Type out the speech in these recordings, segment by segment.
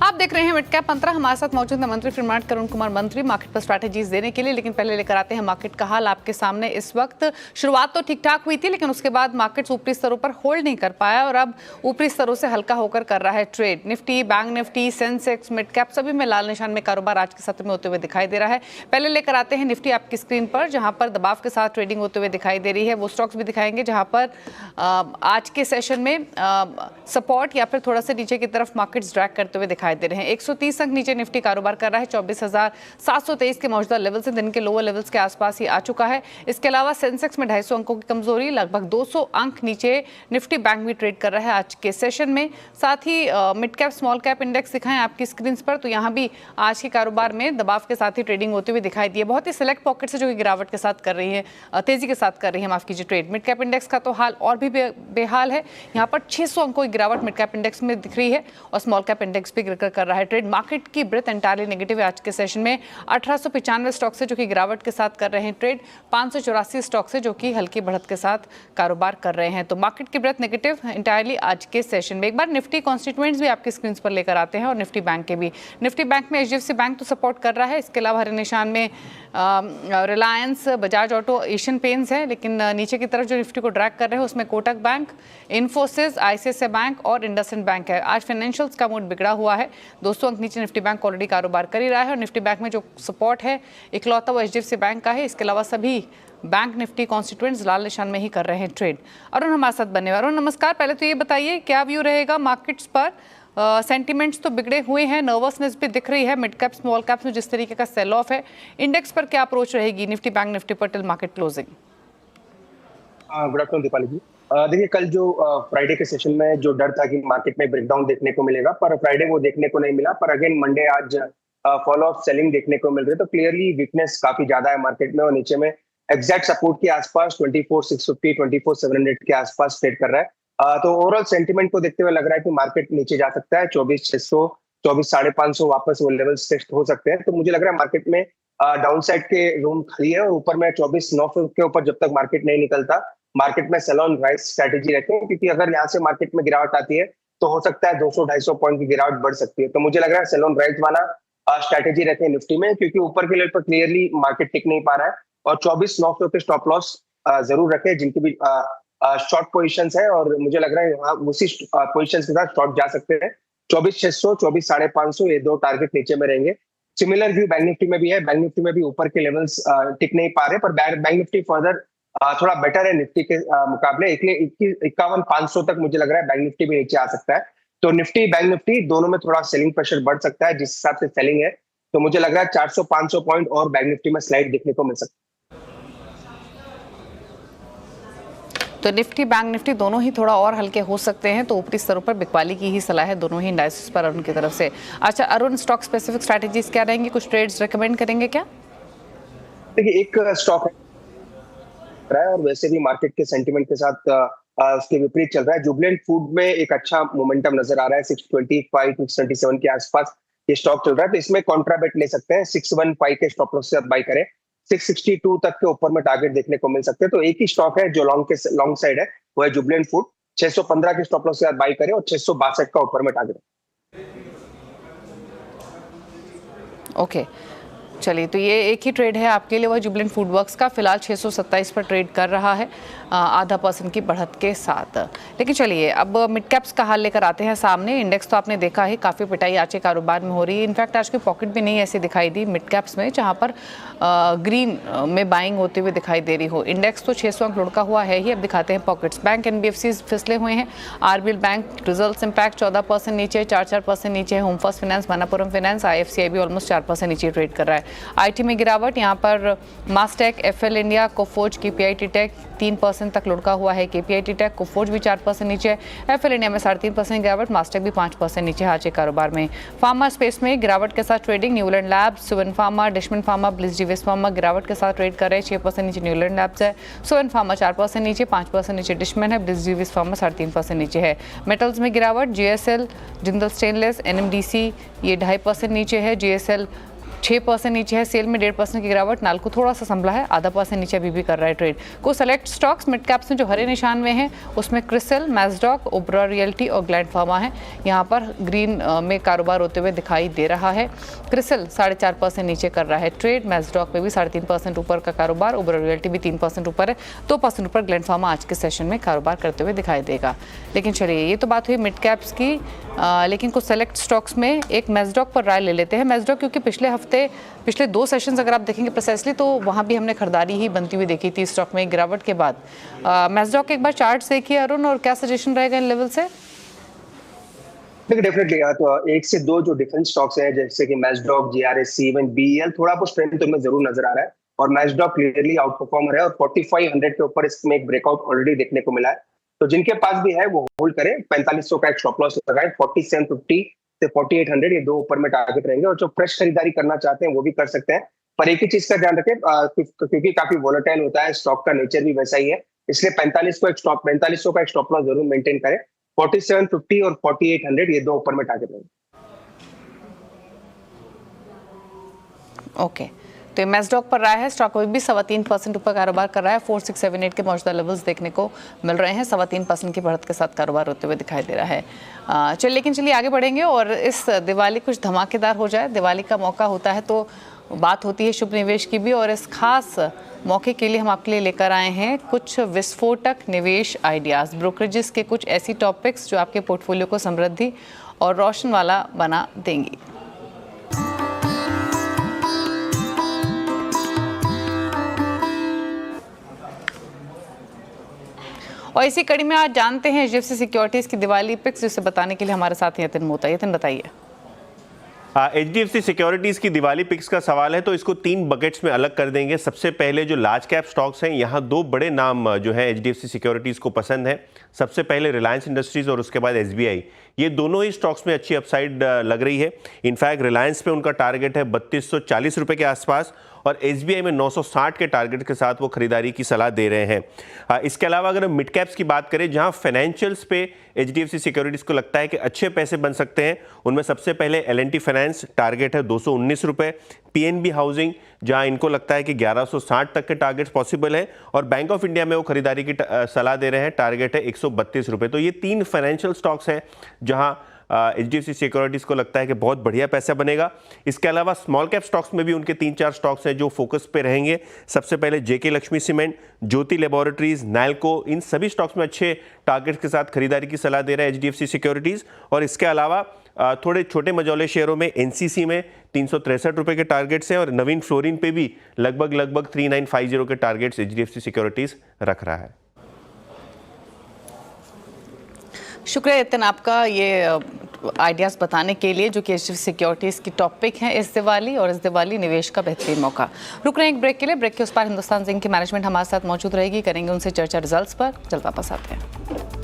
आप देख रहे हैं मिड कैप मंत्रा। हमारे साथ मौजूद है मंत्री फिनमार्ट करुण कुमार मंत्री मार्केट पर स्ट्रैटेजीज देने के लिए। लेकिन पहले लेकर आते हैं मार्केट का हाल आपके सामने। इस वक्त शुरुआत तो ठीक ठाक हुई थी, लेकिन उसके बाद मार्केट्स ऊपरी स्तरों पर होल्ड नहीं कर पाया और अब ऊपरी स्तरों से हल्का होकर कर रहा है trade. Nifty, bank Nifty, Sensex, mid cap सभी में लाल निशान में कारोबार आज के सत्र में होते हुए दिखाई दे रहा है। पहले लेकर आते हैं निफ्टी आपकी स्क्रीन पर, जहां पर दबाव के साथ ट्रेडिंग होते हुए दिखाई दे रही है। वो स्टॉक्स भी दिखाएंगे जहां पर आज के सेशन में सपोर्ट या फिर थोड़ा सा नीचे की तरफ मार्केट्स ड्रैग करते हुए दिखाई दे रहे हैं। 130 अंक नीचे निफ्टी कारोबार कर रहा है। 24,723 के मौजूदा लेवल से दिन के लोअर लेवल्स के आसपास ही आ चुका है। इसके अलावा सेंसेक्स में 250 अंकों की कमजोरी, लगभग 200 अंक नीचे निफ्टी बैंक भी ट्रेड कर रहा है आज के सेशन में। साथ ही mid cap small cap index दिखाएं आपकी स्क्रीन पर, तो यहाँ भी आज के कारोबार में दबाव के साथ ही ट्रेडिंग होती हुई दिखाई दी है। बहुत ही सिलेक्ट पॉकेट से जो कि गिरावट के साथ कर रही है, तेजी के साथ कर रही है, माफ कीजिए, ट्रेड। मिड कैप इंडेक्स का तो हाल और भी बेहाल है। यहाँ पर 600 अंकों की गिरावट मिड कैप इंडेक्स में दिख रही है और स्मॉल कैप इंडेक्स भी गिरकर कर रहा है ट्रेड। मार्केट की ब्रेथ एंटायरली नेगेटिव है आज के सेशन में। 1895 स्टॉक से जो कि गिरावट के साथ कर रहे हैं ट्रेड, 584 स्टॉक से जो कि हल्की बढ़त के साथ कारोबार कर रहे हैं। तो मार्केट की ब्रेथ नेगेटिव एंटायरली आज के सेशन में। एक बार निफ्टी कॉन्स्टिट्यूएंट्स भी आपकी स्क्रीन पर लेकर आते हैं और निफ्टी बैंक के भी। निफ्टी बैंक में एचडीएफसी बैंक तो सपोर्ट कर रहा है। इसके अलावा हरे निशान में Reliance, Bajaj auto, Asian paints है। लेकिन नीचे की तरफ जो निफ्टी को ड्रैग कर रहे हैं उसमें Kotak bank, Infosys, ICICI bank और इंडसइंड बैंक है। आज फाइनेंशियल्स का मूड बिगड़ा हुआ है। 200 अंक नीचे निफ्टी बैंक ऑलरेडी कारोबार कर ही रहा है और निफ्टी बैंक में जो सपोर्ट है इकलौता वो एचडीएफसी बैंक का है। इसके अलावा सभी बैंक निफ्टी कॉन्स्टिट्यूएंट्स लाल निशान में ही कर रहे हैं ट्रेड। अरुण हमारे साथ बने हुए। अरुण नमस्कार। पहले तो ये बताइए क्या व्यू रहेगा मार्केट्स पर? सेंटिमेंट्स तो बिगड़े हुए हैं, नर्वसनेस भी दिख रही है मिड कैप स्मॉल कैप्स में जिस तरीके का सेल ऑफ है। इंडेक्स पर क्या अप्रोच रहेगी निफ्टी बैंक निफ्टी पर till market closing? Good afternoon Deepali ji. देखिए, कल जो फ्राइडे के सेशन में जो डर था कि मार्केट में ब्रेकडाउन देखने को मिलेगा, पर फ्राइडे वो देखने को नहीं मिला। पर अगेन मंडे आज फॉलो ऑफ सेलिंग देखने को मिल रही है। तो क्लियरली वीकनेस काफी ज्यादा है मार्केट में और नीचे में एग्जैक्ट सपोर्ट के आसपास 24,650, 24,700 के आसपास ट्रेड कर रहा है। तो ओवरऑल सेंटीमेंट को देखते हुए लग रहा है कि मार्केट नीचे जा सकता है। 24,600, 24,550 वापस वो लेवल टेस्ट हो सकते हैं। तो मुझे लग रहा है मार्केट में डाउन साइड के रूम खाली है और ऊपर में 24,900 के ऊपर जब तक मार्केट नहीं निकलता, मार्केट में सेल ऑन राइज स्ट्रैटेजी रखें, क्योंकि अगर यहाँ से मार्केट में गिरावट आती है तो हो सकता है 200-250 पॉइंट की गिरावट बढ़ सकती है। तो मुझे लग रहा है सेल ऑन राइज वाला स्ट्रैटेजी रखें निफ्टी में, क्योंकि ऊपर के लेवल पर क्लियरली मार्केट टिक नहीं पा रहा है। और 24,900 पे स्टॉप लॉस जरूर रखें, जिनकी भी शॉर्ट पोजीशंस है और मुझे लग रहा है वहां उसी पोजीशंस के साथ शॉर्ट जा सकते हैं। 24,600, 24,550 ये दो टारगेट नीचे में रहेंगे। सिमिलर व्यू बैंक निफ्टी में भी है। बैंक निफ्टी में भी ऊपर के लेवल्स टिक नहीं पा रहे, पर बैंक निफ्टी फर्दर थोड़ा बेटर है निफ्टी के मुकाबले। 51,500 तक मुझे लग रहा है बैंक निफ्टी भी नीचे आ सकता है। तो निफ्टी बैंक निफ्टी दोनों में थोड़ा सेलिंग प्रेशर बढ़ सकता है। जिस हिसाब से सेलिंग है तो मुझे लग रहा है 400-500 पॉइंट और बैंक निफ्टी में स्लाइड देखने को मिल सकता है। तो निफ्टी बैंक निफ्टी दोनों ही थोड़ा और हल्के हो सकते हैं। तो ऊपरी स्तरों पर बिकवाली की ही सलाह है दोनों ही इंडाइसेस पर अरुण की तरफ से। अच्छा अरुण, स्टॉक स्पेसिफिक स्ट्रैटेजीज क्या रहेंगी? कुछ ट्रेड्स रेकमेंड करेंगे क्या? देखिए, एक स्टॉक है और वैसे भी मार्केट के सेंटीमेंट के साथ उसके विपरीत चल रहा है। जुबिलेंट फूड में एक अच्छा मोमेंटम नजर आ रहा है। 625, 627 के आसपास ये स्टॉक चल रहा है। तो इसमें कॉन्ट्राबेट ले सकते हैं। 615 के स्टॉप लॉस के साथ बाई करें। 662 तक के ऊपर में टारगेट देखने को मिल सकते हैं। तो एक ही स्टॉक है जो लॉन्ग साइड है, वो है जुबिलेंट फूड। 615 के स्टॉप लॉस के साथ बाई करें और 662 का ऊपर में टारगेट। ओके, चलिए, तो ये एक ही ट्रेड है आपके लिए, वह जुबिलेंट फूड वर्क्स का। फिलहाल 627 पर ट्रेड कर रहा है 0.5% की बढ़त के साथ। लेकिन चलिए अब मिड कैप्स का हाल लेकर आते हैं सामने। इंडेक्स तो आपने देखा है काफ़ी पिटाई आज के कारोबार में हो रही है। इनफैक्ट आज की पॉकेट भी नहीं ऐसी दिखाई दी मिड कैप्स में जहां पर ग्रीन में बाइंग होते हुए दिखाई दे रही हो। इंडेक्स तो 600 अंक लुढ़का हुआ है ही। अब दिखाते हैं पॉकेट्स। बैंक एनबीएफसी फिसले हुए हैं। आरबीएल बैंक रिजल्ट्स इंपैक्ट 14% नीचे, 4% नीचे है। Home first finance, Manappuram finance, IFCI भी ऑलमोस्ट 4% नीचे ट्रेड कर रहा है। आईटी में गिरावट, यहाँ पर Mastek, FL India, Coforge, KPIT tech 3% तक लुढ़का हुआ है। केपीआईटी टेक, कोफोर्ज भी 4% नीचे, एफएल इंडिया में 3.5% गिरावट, मास्टेक भी 5% नीचे आज के कारोबार में। फार्मा स्पेस में गिरावट के साथ trading. Neuland labs, Suven pharma, Dishman pharma, Bliss GVS pharma गिरावट के साथ ट्रेड कर रहे हैं। 6% नीचे न्यूलैंड लैब्स है। सुवन फार्मा 4% नीचे, 5% नीचे डिशमन है। ब्लिसडीवेस फार्मा 3.5% नीचे है। मेटल्स में गिरावट, जीएसएल, जिंदल स्टेनलेस, एनएमडीसी ये 2.5% नीचे है। जीएसएल 6% नीचे है। सेल में 1.5% की गिरावट। नाल्को थोड़ा सा संभला है, 0.5% नीचे अभी भी कर रहा है ट्रेड। कुछ सेलेक्ट स्टॉक्स मिड कैप्स में जो हरे निशान में हैं उसमें क्रिसिल, मैस्डॉक, ओबरा रियल्टी और ग्लैंड फार्मा है। यहाँ पर ग्रीन में कारोबार होते हुए दिखाई दे रहा है। क्रिसिल 4.5% नीचे कर रहा है ट्रेड। मैस्डॉक में भी 3.5% ऊपर का कारोबार। ओबरा रियल्टी भी 3% ऊपर है। 2% ऊपर ग्लैंड फार्मा आज के सेशन में कारोबार करते हुए दिखाई देगा। लेकिन चलिए, ये तो बात हुई मिड कैप्स की, लेकिन कुछ सेलेक्ट स्टॉक्स में एक मैस्डॉक पर राय ले लेते हैं। मैस्डॉक क्योंकि पिछले 2 सेशंस अगर आप देखेंगे प्रिसाइसली तो वहाँ भी हमने खरीदारी ही बनती हुई देखी थी स्टॉक में एक गिरावट के बाद। मैस्डॉक के एक बार चार्ट देखिए अरुण, और क्या सजेशन रहेगा इन लेवल से? देखिए डेफिनेटली तो 1 से 2 जो डिफेंस स्टॉक्स हैं जैसे कि मैस्डॉक, जीआरएस, इवन बीईएल, थोड़ा बहुत स्ट्रेंथ तो हमें जरूर नजर आ रहा है और मैस्डॉक क्लियरली आउट परफॉर्मर है और 4500 के ऊपर इसमें एक ब्रेकआउट ऑलरेडी देखने को मिला है। तो जिनके पास भी है वो होल्ड करें। 4500 का एक स्टॉप लॉस लगाएं। 4750 से 4800 ये 2 ऊपर में टारगेट रहेंगे और जो फ्रेश खरीदारी करना चाहते हैं वो भी कर सकते हैं। पर एक ही चीज का ध्यान रखें, क्योंकि काफी वोलेटाइल होता है, स्टॉक का नेचर भी वैसा ही है, इसलिए 4500 का एक स्टॉप लॉस जरूर मेंटेन करें। 4750 और 4800 ये 2 ऊपर में टारगेट रहेंगे। ओके, तो मैस्डॉक पर राय है। स्टॉक अभी भी 3.25% ऊपर कारोबार कर रहा है। 4678 के मौजूदा लेवल्स देखने को मिल रहे हैं। 3.25% की बढ़त के साथ कारोबार होते हुए दिखाई दे रहा है। चलिए आगे बढ़ेंगे और इस दिवाली कुछ धमाकेदार हो जाए। दिवाली का मौका होता है तो बात होती है शुभ निवेश की भी, और इस खास मौके के लिए हम आपके लिए लेकर आए हैं कुछ विस्फोटक निवेश आइडियाज़, ब्रोकरेजेस के कुछ ऐसी टॉपिक्स जो आपके पोर्टफोलियो को समृद्धि और रोशन वाला बना देंगी। और इसी कड़ी में आज जानते हैं एचडीएफसी सिक्योरिटीज की दिवाली पिक्स, जिसे बताने के लिए हमारे साथ यतिन मोता। यतिन, बताइए। एचडीएफसी सिक्योरिटीज की दिवाली पिक्स का सवाल है तो इसको 3 बकेट्स में अलग कर देंगे। सबसे पहले जो लार्ज कैप स्टॉक्स हैं, यहाँ 2 बड़े नाम जो है एचडीएफसी सिक्योरिटीज को पसंद है। सबसे पहले रिलायंस इंडस्ट्रीज और उसके बाद एसबीआई। ये दोनों ही स्टॉक्स में अच्छी अपसाइड लग रही है। इनफैक्ट रिलायंस पे उनका टारगेट है 3240 रुपये के आसपास और एसबीआई में 960 के टारगेट के साथ वो खरीदारी की सलाह दे रहे हैं। इसके अलावा अगर हम मिड कैप्स की बात करें जहां फाइनेंशियल्स पे एचडीएफसी सिक्योरिटीज को लगता है कि अच्छे पैसे बन सकते हैं, उनमें सबसे पहले एल&टी फाइनेंस, टारगेट है 219 रुपये। पीएनबी हाउसिंग, जहां इनको लगता है कि 1160 तक के टारगेट्स पॉसिबल है और बैंक ऑफ इंडिया में वो खरीदारी की सलाह दे रहे हैं, टारगेट है 132 रुपये। तो ये 3 फाइनेंशियल स्टॉक्स हैं जहां एचडीएफसी सिक्योरिटीज को लगता है कि बहुत बढ़िया पैसा बनेगा। इसके अलावा स्मॉल कैप स्टॉक्स में भी उनके 3-4 स्टॉक्स हैं जो फोकस पे रहेंगे। सबसे पहले जेके लक्ष्मी सीमेंट, ज्योति लैबोरेटरीज, नाइल्को, इन सभी स्टॉक्स में अच्छे टारगेट्स के साथ खरीदारी की सलाह दे रहा है एचडीएफसी सिक्योरिटीज। और इसके अलावा थोड़े छोटे मझौले शेयरों में एनसीसी में 363 रुपये के टारगेट्स हैं और नवीन फ्लोरिन पे भी लगभग 3950 के टारगेट्स एचडीएफसी सिक्योरिटीज रख रहा है। शुक्रिया यतिन आपका ये आइडियाज़ बताने के लिए, जो कि एचडीएफसी सिक्योरिटीज़ की टॉपिक हैं इस दिवाली, और इस दिवाली निवेश का बेहतरीन मौका। रुक रहे हैं एक ब्रेक के लिए। ब्रेक के उस पार हिंदुस्तान जिंक की मैनेजमेंट हमारे साथ मौजूद रहेगी, करेंगे उनसे चर्चा रिजल्ट्स पर। जल्द वापस आते हैं।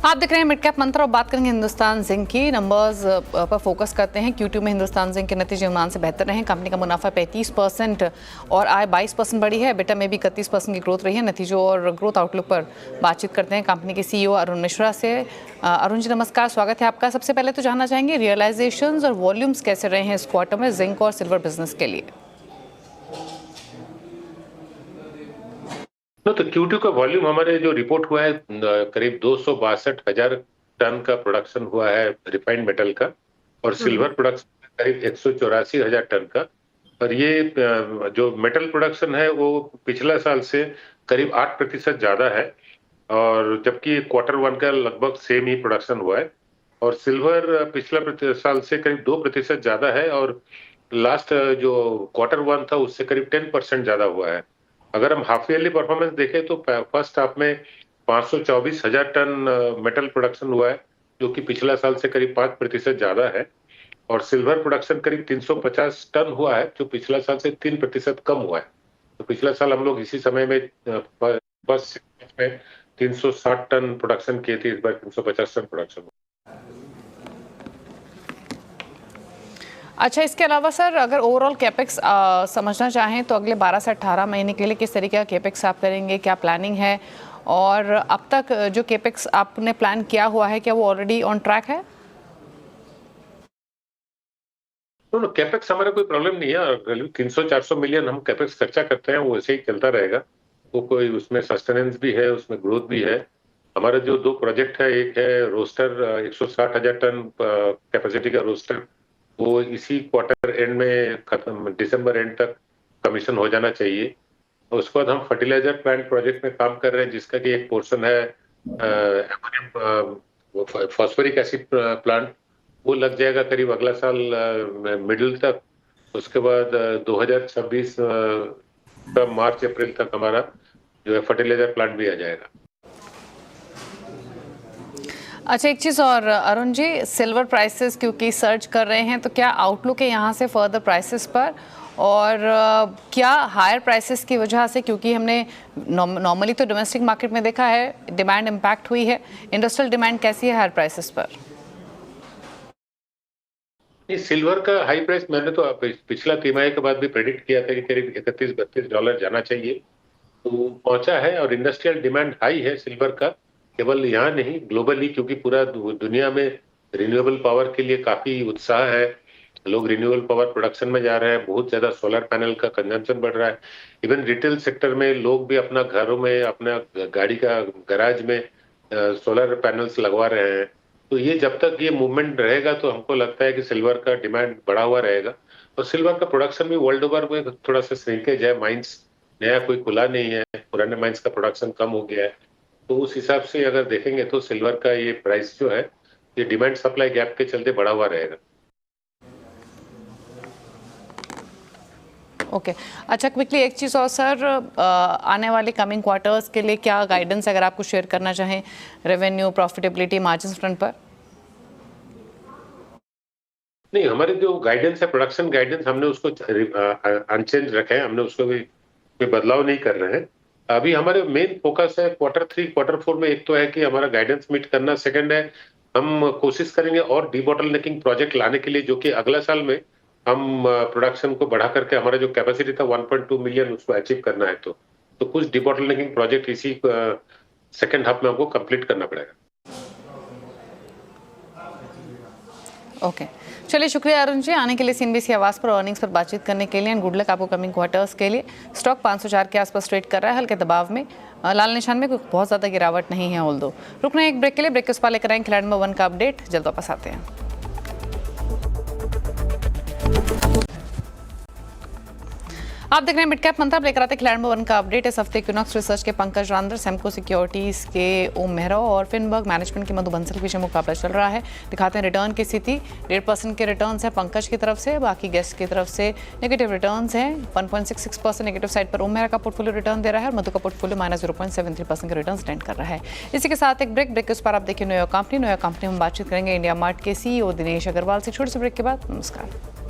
आप देख रहे हैं मिड कैप मंत्र और बात करेंगे हिंदुस्तान जिंक की। नंबर्स पर फोकस करते हैं। Q2 में हिंदुस्तान जिंक के नतीजे अनुमान से बेहतर रहे। कंपनी का मुनाफा 35% और आय 22% बढ़ी है। बेटा में भी 31% की ग्रोथ रही है। नतीजों और ग्रोथ आउटलुक पर बातचीत करते हैं कंपनी के सीईओ अरुण मिश्रा से। अरुण जी नमस्कार, स्वागत है आपका। सबसे पहले तो जानना चाहेंगे रियलाइजेशंस और वॉल्यूम्स कैसे रहे हैं इस क्वार्टर में जिंक और सिल्वर बिजनेस के लिए? तो Q2 का वॉल्यूम हमारे जो रिपोर्ट हुआ है करीब 262,000 टन का प्रोडक्शन हुआ है रिफाइंड मेटल का, और सिल्वर प्रोडक्शन करीब 184,000 टन का। और ये जो मेटल प्रोडक्शन है वो पिछला साल से करीब 8% ज्यादा है, और जबकि Q1 का लगभग सेम ही प्रोडक्शन हुआ है। और सिल्वर पिछला साल से करीब 2% ज्यादा है, और लास्ट जो Q1 था उससे करीब 10% ज्यादा हुआ है। अगर हम हाफ ईयरली परफॉर्मेंस देखें तो फर्स्ट हाफ में 524,000 टन मेटल प्रोडक्शन हुआ है, जो कि पिछला साल से करीब 5% ज्यादा है। और सिल्वर प्रोडक्शन करीब 350 टन हुआ है, जो पिछला साल से 3% कम हुआ है। तो पिछला साल हम लोग इसी समय में बस में 360 टन प्रोडक्शन किए थे, इस बार 350 टन प्रोडक्शन हुआ। अच्छा, इसके अलावा सर अगर ओवरऑल कैपेक्स समझना चाहें तो अगले 12 से 18 महीने के लिए किस तरीके का कैपेक्स आप करेंगे, क्या प्लानिंग है? और अब तक जो केपेक्स आपने प्लान किया हुआ है क्या वो ऑलरेडी ऑन ट्रैक है? तो कैपेक्स हमारा कोई प्रॉब्लम नहीं है। 300-400 मिलियन हम कैपेक्स खर्चा करते हैं, वो ऐसे ही चलता रहेगा। वो कोई उसमें सस्टेनेंस भी है, उसमें ग्रोथ भी है। हमारा जो 2 प्रोजेक्ट है, एक है रोस्टर 160,000 टन कैपेसिटी का रोस्टर, वो इसी क्वार्टर एंड में खत्म, दिसंबर एंड तक कमीशन हो जाना चाहिए। और उसके बाद हम फर्टिलाइजर प्लांट प्रोजेक्ट में काम कर रहे हैं, जिसका कि एक पोर्शन है अमोनियम फॉस्फोरिक एसिड प्लांट, वो लग जाएगा करीब अगला साल मिडिल तक। उसके बाद 2026 का मार्च अप्रैल तक हमारा जो है फर्टिलाइजर प्लांट भी आ जाएगा। अच्छा, एक चीज़ और अरुण जी, सिल्वर प्राइसेस क्योंकि सर्च कर रहे हैं, तो क्या आउटलुक है यहाँ से फर्दर प्राइसेस पर? और क्या हायर प्राइसेस की वजह से, क्योंकि हमने नॉर्मली तो डोमेस्टिक मार्केट में देखा है डिमांड इम्पैक्ट हुई है, इंडस्ट्रियल डिमांड कैसी है हायर प्राइसेस पर? नहीं, सिल्वर का हाई प्राइस मैंने तो पिछला तिमाही के बाद भी प्रेडिक्ट किया था कि करीब $31-32 जाना चाहिए, तो पहुंचा है। और इंडस्ट्रियल डिमांड हाई है सिल्वर का, केवल यहाँ नहीं ग्लोबली, क्योंकि पूरा दुनिया में रिन्यूएबल पावर के लिए काफी उत्साह है। लोग रिन्यूएबल पावर प्रोडक्शन में जा रहे हैं, बहुत ज्यादा सोलर पैनल का कंजम्पशन बढ़ रहा है। इवन रिटेल सेक्टर में लोग भी अपना घरों में, अपना गाड़ी का गैराज में सोलर पैनल्स लगवा रहे हैं। तो ये जब तक ये मूवमेंट रहेगा तो हमको लगता है कि सिल्वर का डिमांड बढ़ा हुआ रहेगा। और सिल्वर का प्रोडक्शन भी वर्ल्ड ओवर में थोड़ा सा श्रिंकेज है, माइंस नया कोई खुला नहीं है, पुराने माइंस का प्रोडक्शन कम हो गया है। तो उस हिसाब से अगर देखेंगे तो सिल्वर का ये प्राइस जो है, ये डिमांड सप्लाई गैप के चलते बढ़ा हुआ रहेगा। ओके अच्छा, क्विकली एक चीज़ और सर, आने वाले कमिंग क्वार्टर्स के लिए क्या गाइडेंस अगर आपको शेयर करना चाहें रेवेन्यू, प्रॉफिटेबिलिटी, मार्जिन फ्रंट पर? नहीं, हमारे जो गाइडेंस है, प्रोडक्शन गाइडेंस, हमने उसको अनचेंज रखे हैं, हमने उसको भी कोई बदलाव नहीं कर रहे हैं। अभी हमारे मेन फोकस है क्वार्टर 3 क्वार्टर 4 में। एक तो है कि हमारा गाइडेंस मीट करना, सेकंड है हम कोशिश करेंगे और डीबॉटलनेकिंग प्रोजेक्ट लाने के लिए, जो कि अगला साल में हम प्रोडक्शन को बढ़ा करके हमारा जो कैपेसिटी था 1.2 मिलियन उसको अचीव करना है। तो कुछ डीबॉटलनेकिंग प्रोजेक्ट इसी सेकंड हाफ में हमको कंप्लीट करना पड़ेगा। ओके चलिए, शुक्रिया अरुण जी आने के लिए CNBC आवाज़ पर अर्निंग्स पर बातचीत करने के लिए। एंड गुड लक आपको कमिंग क्वार्टर्स के लिए। स्टॉक 504 के आसपास ट्रेड कर रहा है, हल्के दबाव में, लाल निशान में, कोई बहुत ज़्यादा गिरावट नहीं है। ऑल्दो रुकना एक ब्रेक के लिए, ब्रेक के उस पार लेकर आएंगे खिलाड़ी नंबर 1 का अपडेट, जल्द वापस आते हैं। आप देख रहे हैं मिड कैप मंत्रा, लेकर आते हैं खिलाड़ी नंबर 1 का अपडेट। इस हफ्ते इक्विनॉक्स रिसर्च के पंकज रांदर, सेमको सिक्योरिटीज के ओम मेहरा और फिनबर्ग मैनेजमेंट के मधु बंसल के बीच मुकाबला चल रहा है। दिखाते हैं रिटर्न की स्थिति। 1.5% के रिटर्न है पंकज की तरफ से, बाकी गेस्ट की तरफ से नेगेटिव रिटर्न हैं। 1.66% नेगेटिव साइड पर ओम मेहरा का पोर्टफोलियो रिटर्न दे रहा है और मधु का पोर्टफोलियो -0.73% के रिटर्न स्टैंड कर रहा है। इसी के साथ एक ब्रेक के उस पर आप देखिए न्यूयॉर्क कंपनी। न्यूयॉर्क कंपनी में बातचीत करेंगे इंडिया मार्ट के CEO दिनेश अग्रवाल से। छोटे से ब्रेक के बाद नमस्कार।